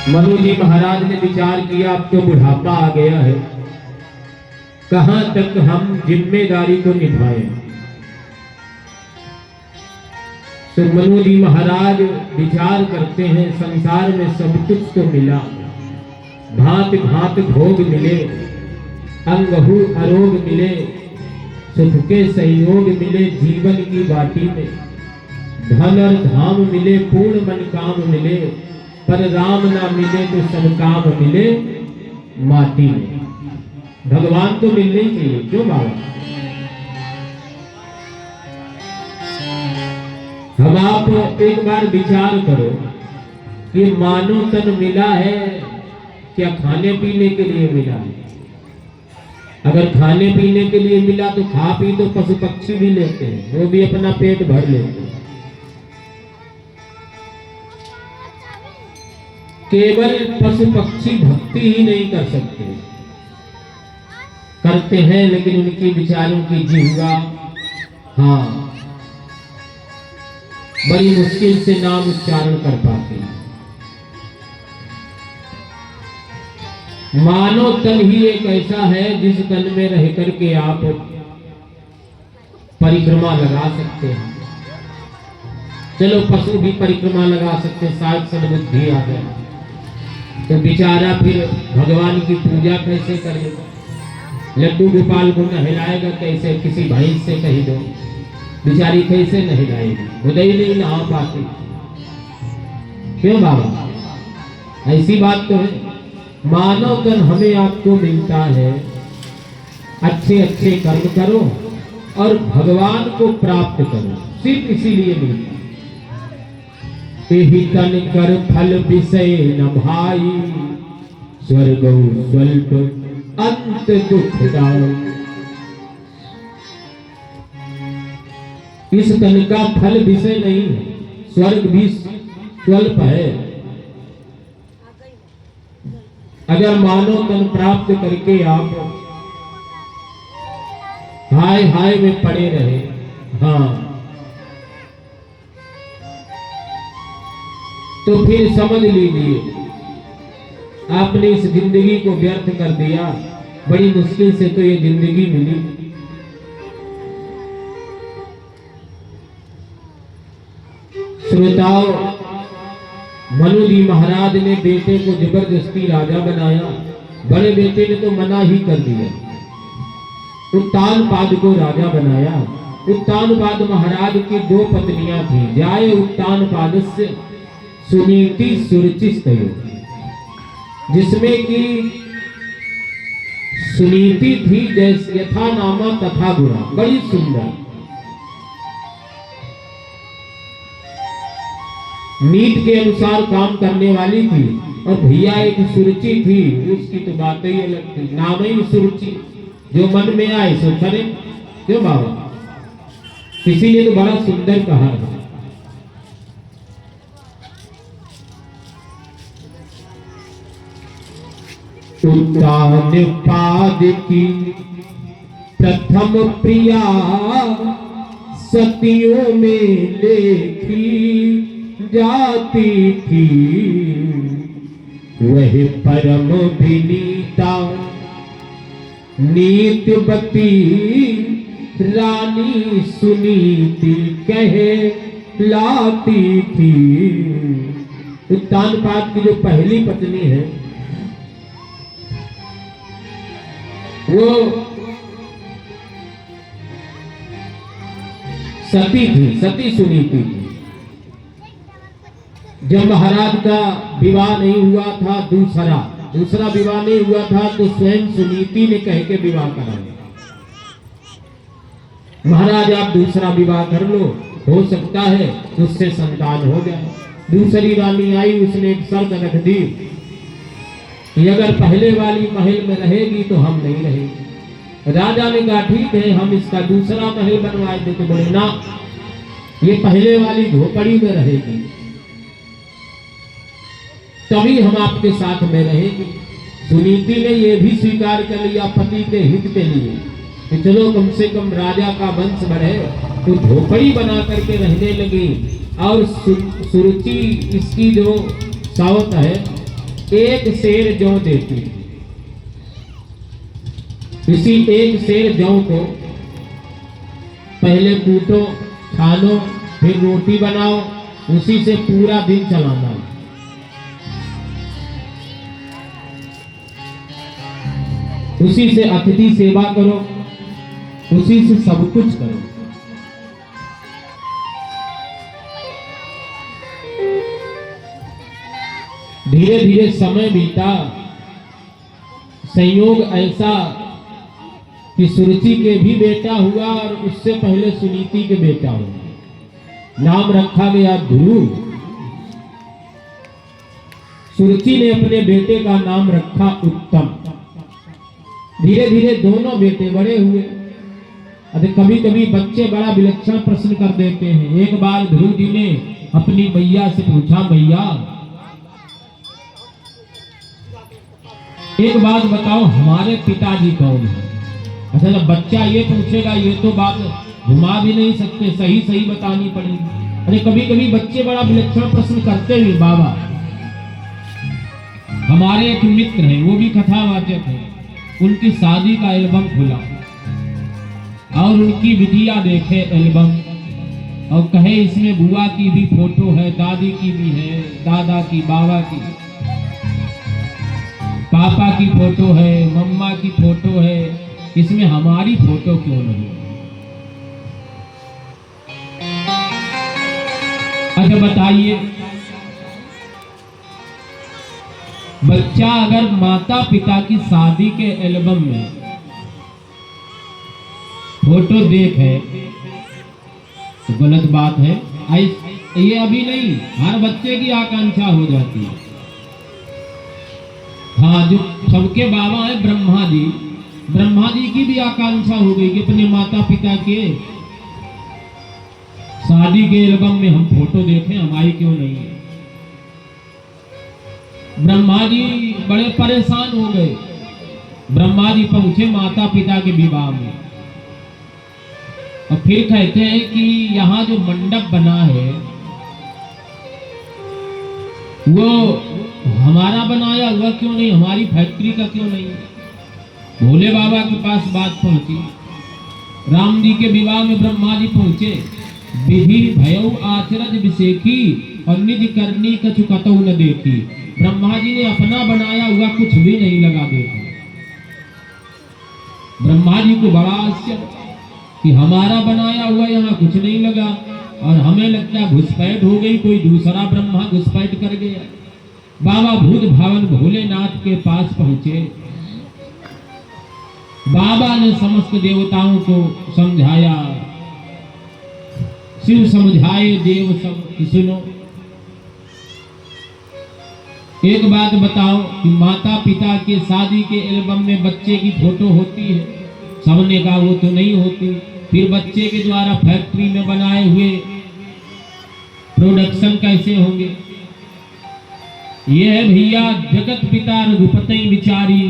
मनु जी महाराज ने विचार किया, अब तो बुढ़ापा आ गया है, कहां तक हम जिम्मेदारी को निभाएं। तो मनु जी महाराज विचार करते हैं, संसार में सब कुछ तो मिला, भांत भांत भोग मिले, अंगहु अरोग मिले, सुख के संयोग मिले जीवन की बाटी में, धन और धाम मिले, पूर्ण मन काम मिले, पर राम ना मिले तो सब काम मिले माटी में। भगवान तो मिलने चाहिए, क्यों बाबा? हम आप एक बार विचार करो कि मानव तन मिला है, क्या खाने पीने के लिए मिला है? अगर खाने पीने के लिए मिला तो खा पी तो पशु पक्षी भी लेते हैं, वो भी अपना पेट भर लेते हैं। केवल पशु पक्षी भक्ति ही नहीं कर सकते, करते हैं लेकिन उनकी विचारों की जिह्वा बड़ी मुश्किल से नाम उच्चारण कर पाते हैं। मानव तन ही एक ऐसा है जिस तन में रह करके आप परिक्रमा लगा सकते हैं। चलो पशु भी परिक्रमा लगा सकते, शायद सद्बुद्धि आ जाए तो बेचारा फिर भगवान की पूजा कैसे करेगा? लड्डू गोपाल को नहलाएगा कैसे? किसी भैंस से कही दो, बेचारी कैसे नहलाएगी? उदय नहीं नहा पाती, क्यों बाबा? ऐसी बात तो है। मानव तन हमें आपको मिलता है, अच्छे अच्छे कर्म करो और भगवान को प्राप्त करो, सिर्फ इसीलिए मिलता है। एहि तन कर फल विषय न भाई, स्वर्ग स्वल्प अंत दुखदाई। इस तन का फल विषय नहीं है, स्वर्ग भी स्वल्प है। अगर मानव तन प्राप्त करके आप हाय हाय में पड़े रहे, तो फिर समझ लीजिए आपने इस जिंदगी को व्यर्थ कर दिया। बड़ी मुश्किल से तो ये जिंदगी मिली। श्रोताओं, मनु जी महाराज ने बेटे को जबरदस्ती राजा बनाया, बड़े बेटे ने तो मना ही कर दिया। उत्तानपाद को राजा बनाया। उत्तानपाद महाराज की दो पत्नियां थी, जाए उत्तानपादस्य सुनीति सुरुचिस्तयो, जिसमें कि सुनीति थी जैसे यथा नामा तथा गुणा, बड़ी सुंदर, नीत के अनुसार काम करने वाली थी। और भैया एक सुरुचि थी, उसकी तो बात ही अलग थी, नाम ही सुरुचि, जो मन में आए सो करे, क्यों बाबा? इसीलिए तो बड़ा सुंदर कहा है। उत्तानपाद की प्रथम प्रिया सतियों में लेखी जाती थी, वह परम विनीता नीतिवती रानी सुनीति कहे लाती थी। उत्तानपाद की जो पहली पत्नी है वो सती थी, सती सुनीति थी। जब महाराज का विवाह नहीं हुआ था, दूसरा विवाह नहीं हुआ था, तो स्वयं सुनीति ने कह के विवाह कराया, महाराज आप दूसरा विवाह कर लो, हो सकता है उससे संतान हो जाए। दूसरी रानी आई, उसने एक शर्त रख दी कि अगर पहले वाली महल में रहेगी तो हम नहीं रहेंगे। राजा ने कहा ठीक है, हम इसका दूसरा महल बनवाए थे, तो बोले ना, ये पहले वाली झोपड़ी में रहेगी, तभी हम आपके साथ में रहेंगे। सुनीति ने यह भी स्वीकार कर लिया पति के हित के लिए कि चलो कम से कम राजा का वंश बढ़े, तो झोपड़ी बना करके रहने लगी। और सुरुचि इसकी जो सावत है, एक सेर जौ देती। इसी एक सेर जौ को पहले कूटो, छानो, फिर रोटी बनाओ, उसी से पूरा दिन चलाना। उसी से अतिथि सेवा करो, उसी से सब कुछ करो। धीरे धीरे समय बीता। संयोग ऐसा कि सुरुचि के भी बेटा हुआ और उससे पहले सुनीति के बेटा हुआ। नाम रखा गया ध्रुव। सुरुचि ने अपने बेटे का नाम रखा उत्तम। धीरे धीरे दोनों बेटे बड़े हुए। कभी कभी बच्चे बड़ा विलक्षण प्रश्न कर देते हैं। एक बार ध्रुव जी ने अपनी मैया से पूछा, मैया एक बात बताओ, हमारे पिताजी कौन है? अच्छा, जब बच्चा ये पूछेगा, ये तो बात घुमा भी नहीं सकते, सही सही बतानी पड़ेगी। अरे कभी कभी बच्चे बड़ा विलक्षण प्रश्न करते हुए, बाबा हमारे एक मित्र हैं, वो भी कथावाचक है, उनकी शादी का एल्बम खुला और उनकी बिटिया देखे एल्बम और कहे इसमें बुआ की भी फोटो है, दादी की भी है, दादा की, बाबा की, पापा की फोटो है, मम्मा की फोटो है, इसमें हमारी फोटो क्यों नहीं? अच्छा बताइए, बच्चा अगर माता पिता की शादी के एल्बम में फोटो देखे तो गलत बात है। ये अभी नहीं, हर बच्चे की आकांक्षा हो जाती है। हाँ, जो सबके बाबा है ब्रह्मा जी की भी आकांक्षा हो गई कि अपने माता पिता के शादी के एल्बम में हम फोटो देखें, हमारी क्यों नहीं है? ब्रह्मा जी बड़े परेशान हो गए। ब्रह्मा जी पहुंचे माता पिता के विवाह में और फिर कहते हैं कि यहाँ जो मंडप बना है वो हमारा बनाया हुआ क्यों नहीं, हमारी फैक्ट्री का क्यों नहीं? भोले बाबा के पास बात पहुंची। राम जी के विवाह में ब्रह्मा जी पहुंचे। विधि भयउ आचरज विशेखी और निज करनी कछु कतौ न देखी। ब्रह्मा जी ने अपना बनाया हुआ कुछ भी नहीं लगा देखा। ब्रह्मा जी को बड़ा आश्चर्य कि हमारा बनाया हुआ यहाँ कुछ नहीं लगा और हमें लगता घुसपैठ हो गई, कोई दूसरा ब्रह्मा घुसपैठ कर गया। बाबा भूत भावन भोलेनाथ के पास पहुंचे। बाबा ने समस्त देवताओं को समझाया। शिव समझाए देव सब सुनो। एक बात बताओ कि माता पिता के शादी के एल्बम में बच्चे की फोटो होती है? सबने कहा वो तो नहीं होती। फिर बच्चे के द्वारा फैक्ट्री में बनाए हुए प्रोडक्शन कैसे होंगे? ये है भैया जगत पिता रघुपति विचारी।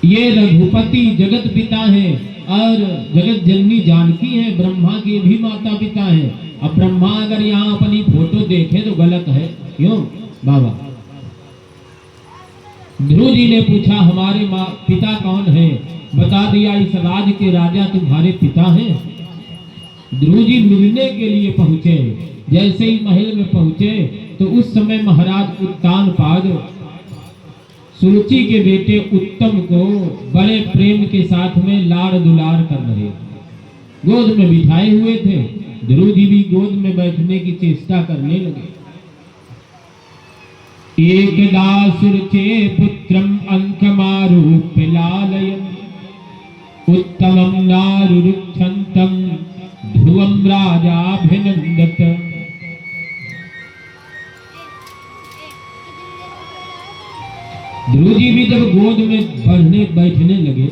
ये रघुपति जगत पिता है और जगत जननी जानकी है, ब्रह्मा के भी माता पिता है। अब ब्रह्मा अगर यहाँ अपनी फोटो देखे तो गलत है, क्यों बाबा? ध्रुव जी ने पूछा हमारे पिता कौन है? बता दिया इस राज के राजा तुम्हारे पिता हैं। ध्रुव जी मिलने के लिए पहुंचे। जैसे ही महल में पहुंचे तो उस समय महाराज उत्तानपाद सुरुचि के बेटे उत्तम को बड़े प्रेम के साथ में लाड़ दुलार कर रहे थे। गोद में बिठाए हुए थे। ध्रुव जी भी गोद में बैठने की चेष्टा करने लगे। एकदा सुरुचे पुत्रम अंकमारूप्य लालयन् उत्तमं नारुरुक्षन्तं ध्रुवं राजाभिनन्दत। ध्रुव जी भी जब गोद में बैठने लगे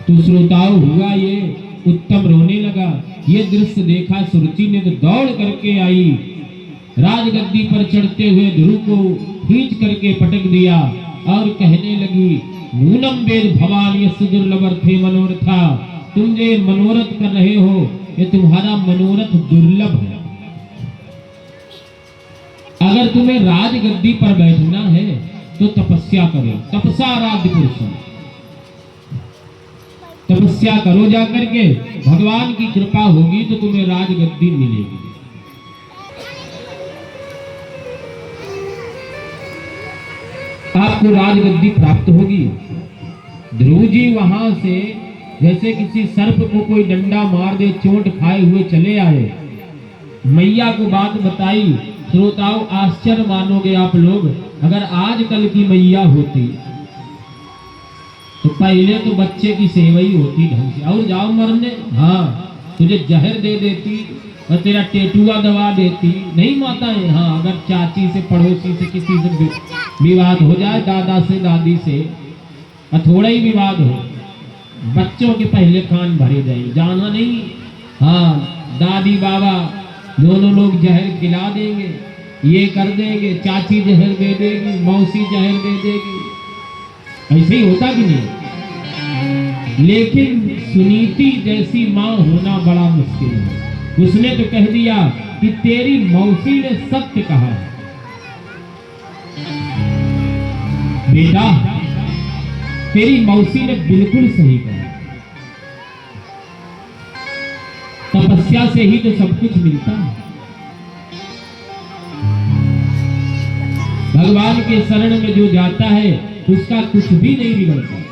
तो श्रोताओं हुआ ये उत्तम रोने लगा। ये दृश्य देखा सुरुचि ने तो दौड़ करके आई। राजगद्दी पर चढ़ते हुए ध्रुव को खींच करके पटक दिया और कहने लगी, नूनम वेद भवान यस्य दुर्लभर्थे मनोरथा। तुम जो मनोरथ कर रहे हो, ये तुम्हारा मनोरथ दुर्लभ है। अगर तुम्हें राजगद्दी पर बैठना है तो तपस्या करो, तपसाराध्य पुरुष। तपस्या करो जाकर के, भगवान की कृपा होगी तो तुम्हें राजगद्दी मिलेगी। आपको राजगद्दी प्राप्त होगी। ध्रुव जी वहां से जैसे किसी सर्प को कोई डंडा मार दे, चोट खाए हुए चले आए। मैया को बात बताई। श्रोताओं, आश्चर्य मानोगे आप लोग, अगर आजकल की मैया होती तो पहले तो बच्चे की सेवा ही होती ढंग से, और जाओ मरने, हाँ तुझे जहर दे देती और तेरा टेटुआ दबा देती। नहीं माताएं, हाँ अगर चाची से, पड़ोसी से, किसी से विवाद हो जाए, दादा से, दादी से, और थोड़ा ही विवाद हो, बच्चों के पहले कान भरे जाए, जाना नहीं। हाँ दादी बाबा दोनों लोग जहर खिला देंगे, ये कर देंगे, चाची जहर दे देगी, मौसी जहर दे देगी, ऐसे ही होता कि नहीं। लेकिन सुनीति जैसी माँ होना बड़ा मुश्किल है। उसने तो कह दिया कि तेरी मौसी ने सत्य कहा। बेटा, तेरी मौसी ने बिल्कुल सही कहा। तपस्या से ही तो सब कुछ मिलता है। भगवान के शरण में जो जाता है उसका कुछ भी नहीं बिगड़ता।